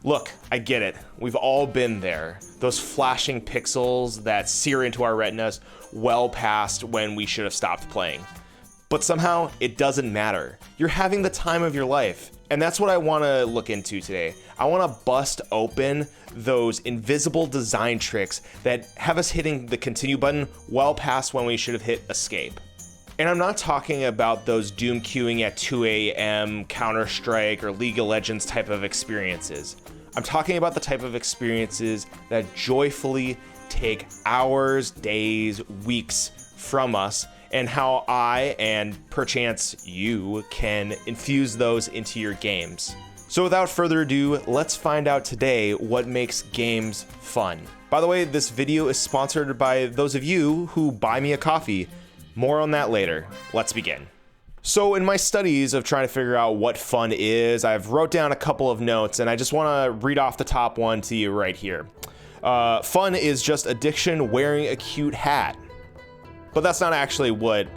Look, I get it. We've all been there. Those flashing pixels that sear into our retinas well past when we should have stopped playing. But somehow, it doesn't matter. You're having the time of your life. And that's what I want to look into today. I want to bust open those invisible design tricks that have us hitting the continue button well past when we should have hit escape. And I'm not talking about those doom queuing at 2 a.m., Counter-Strike, or League of Legends type of experiences. I'm talking about the type of experiences that joyfully take hours, days, weeks from us, and how I, and perchance you, can infuse those into your games. So without further ado, let's find out today what makes games fun. By the way, this video is sponsored by those of you who buy me a coffee. More on that later. Let's begin. So in my studies of trying to figure out what fun is, I've wrote down a couple of notes, and I just want to read off the top one to you right here. Fun is just addiction wearing a cute hat. But that's not actually what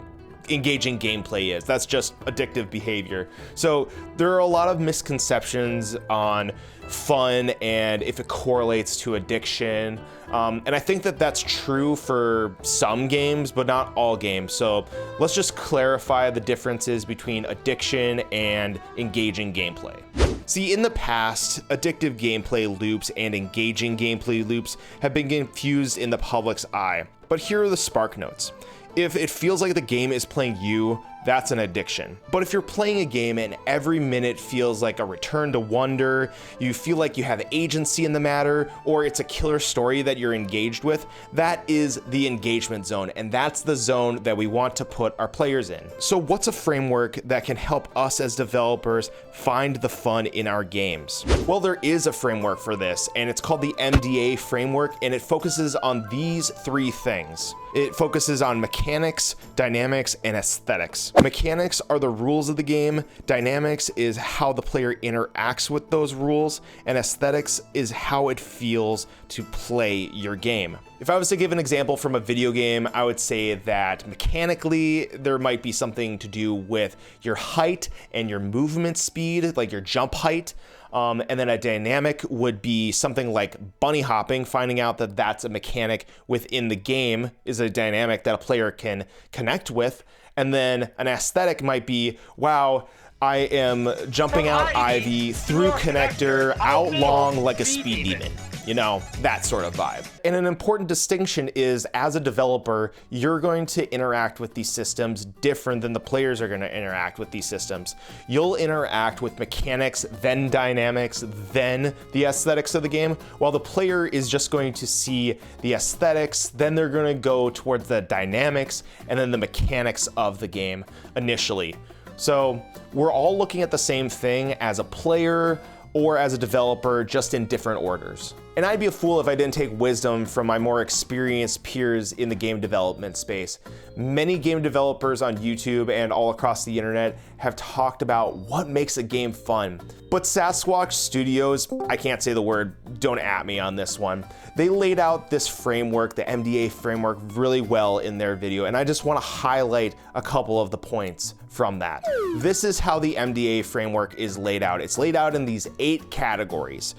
engaging gameplay is. That's just addictive behavior. So there are a lot of misconceptions on fun and if it correlates to addiction. And I think that that's true for some games, but not all games. So let's just clarify the differences between addiction and engaging gameplay. See, in the past, addictive gameplay loops and engaging gameplay loops have been confused in the public's eye. But here are the spark notes. If it feels like the game is playing you, that's an addiction. But if you're playing a game and every minute feels like a return to wonder, you feel like you have agency in the matter, or it's a killer story that you're engaged with, that is the engagement zone, and that's the zone that we want to put our players in. So what's a framework that can help us as developers find the fun in our games? Well, there is a framework for this, and it's called the MDA framework, and it focuses on these three things. It focuses on mechanics, dynamics, and aesthetics. Mechanics are the rules of the game, dynamics is how the player interacts with those rules, and aesthetics is how it feels to play your game. If I was to give an example from a video game, I would say that mechanically there might be something to do with your height and your movement speed, like your jump height. And then a dynamic would be something like bunny hopping. Finding out that that's a mechanic within the game is a dynamic that a player can connect with. And then an aesthetic might be, wow, I am jumping out Ivy through connector, out long like a speed demon. You know, that sort of vibe. And an important distinction is, as a developer, you're going to interact with these systems different than the players are going to interact with these systems. You'll interact with mechanics, then dynamics, then the aesthetics of the game, while the player is just going to see the aesthetics, then they're going to go towards the dynamics, and then the mechanics of the game initially. So we're all looking at the same thing as a player or as a developer, just in different orders. And I'd be a fool if I didn't take wisdom from my more experienced peers in the game development space. Many game developers on YouTube and all across the internet have talked about what makes a game fun. But Sasquatch Studios, I can't say the word, don't at me on this one. They laid out this framework, the MDA framework, really well in their video, and I just want to highlight a couple of the points from that. This is how the MDA framework is laid out. It's laid out in these 8 categories.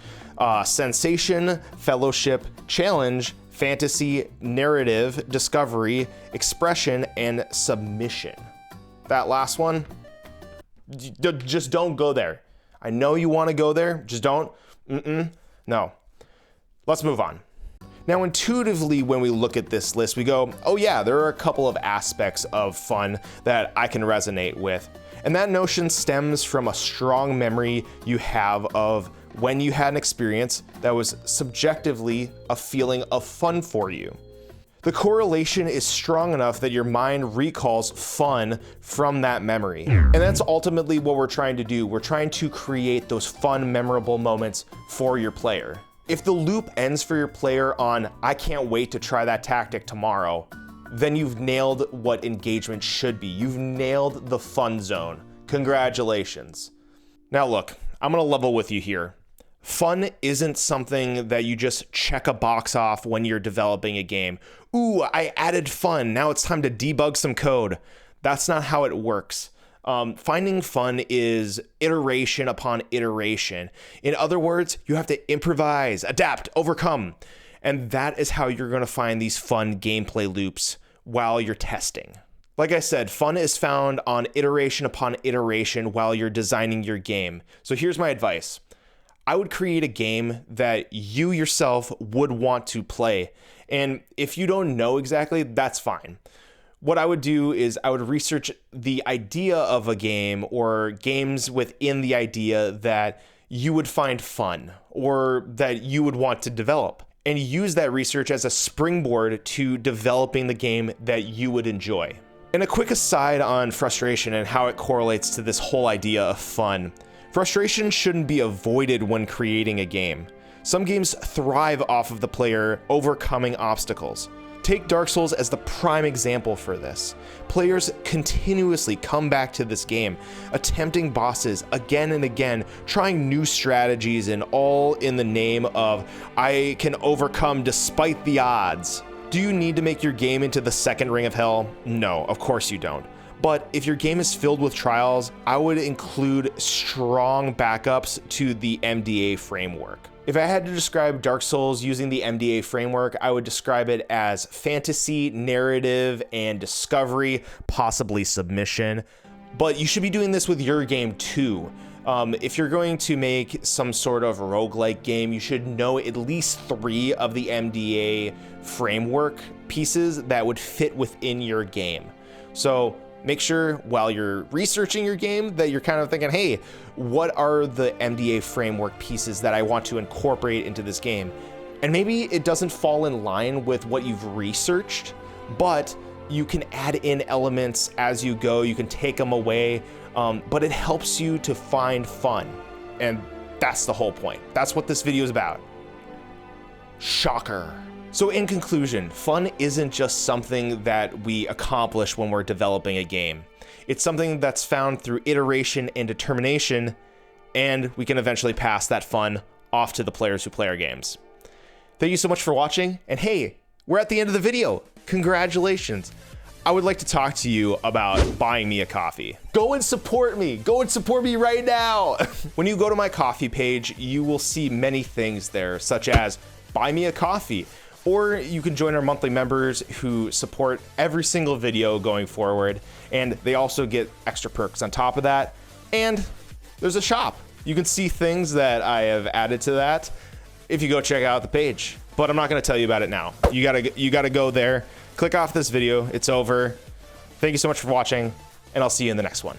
Sensation, fellowship, challenge, fantasy, narrative, discovery, expression, and submission. That last one, just don't go there. I know you want to go there, just don't. No. Let's move on. Now, intuitively, when we look at this list, we go, oh yeah, there are a couple of aspects of fun that I can resonate with. And that notion stems from a strong memory you have of when you had an experience that was subjectively a feeling of fun for you. The correlation is strong enough that your mind recalls fun from that memory. And that's ultimately what we're trying to do. We're trying to create those fun, memorable moments for your player. If the loop ends for your player on, I can't wait to try that tactic tomorrow, then you've nailed what engagement should be. You've nailed the fun zone. Congratulations. Now look, I'm gonna level with you here. Fun isn't something that you just check a box off when you're developing a game. Ooh, I added fun, now it's time to debug some code. That's not how it works. Finding fun is iteration upon iteration. In other words, you have to improvise, adapt, overcome. And that is how you're going to find these fun gameplay loops while you're testing. Like I said, fun is found on iteration upon iteration while you're designing your game. So here's my advice. I would create a game that you yourself would want to play. And if you don't know exactly, that's fine. What I would do is I would research the idea of a game or games within the idea that you would find fun or that you would want to develop, and use that research as a springboard to developing the game that you would enjoy. And a quick aside on frustration and how it correlates to this whole idea of fun. Frustration shouldn't be avoided when creating a game. Some games thrive off of the player overcoming obstacles. Take Dark Souls as the prime example for this. Players continuously come back to this game, attempting bosses again and again, trying new strategies, and all in the name of, I can overcome despite the odds. Do you need to make your game into the second ring of hell? No, of course you don't. But if your game is filled with trials, I would include strong backups to the MDA framework. If I had to describe Dark Souls using the MDA framework, I would describe it as fantasy, narrative, and discovery, possibly submission. But you should be doing this with your game too. If you're going to make some sort of roguelike game, you should know at least 3 of the MDA framework pieces that would fit within your game. So make sure while you're researching your game that you're kind of thinking, hey, what are the MDA framework pieces that I want to incorporate into this game? And maybe it doesn't fall in line with what you've researched, but you can add in elements as you go. You can take them away, but it helps you to find fun. And that's the whole point. That's what this video is about. Shocker. So in conclusion, fun isn't just something that we accomplish when we're developing a game. It's something that's found through iteration and determination, and we can eventually pass that fun off to the players who play our games. Thank you so much for watching, and hey, we're at the end of the video. Congratulations. I would like to talk to you about buying me a coffee. Go and support me. Go and support me right now. When you go to my coffee page, you will see many things there, such as buy me a coffee. Or you can join our monthly members who support every single video going forward, and they also get extra perks on top of that. And there's a shop. You can see things that I have added to that if you go check out the page. But I'm not gonna tell you about it now. You gotta go there, click off this video, it's over. Thank you so much for watching, and I'll see you in the next one.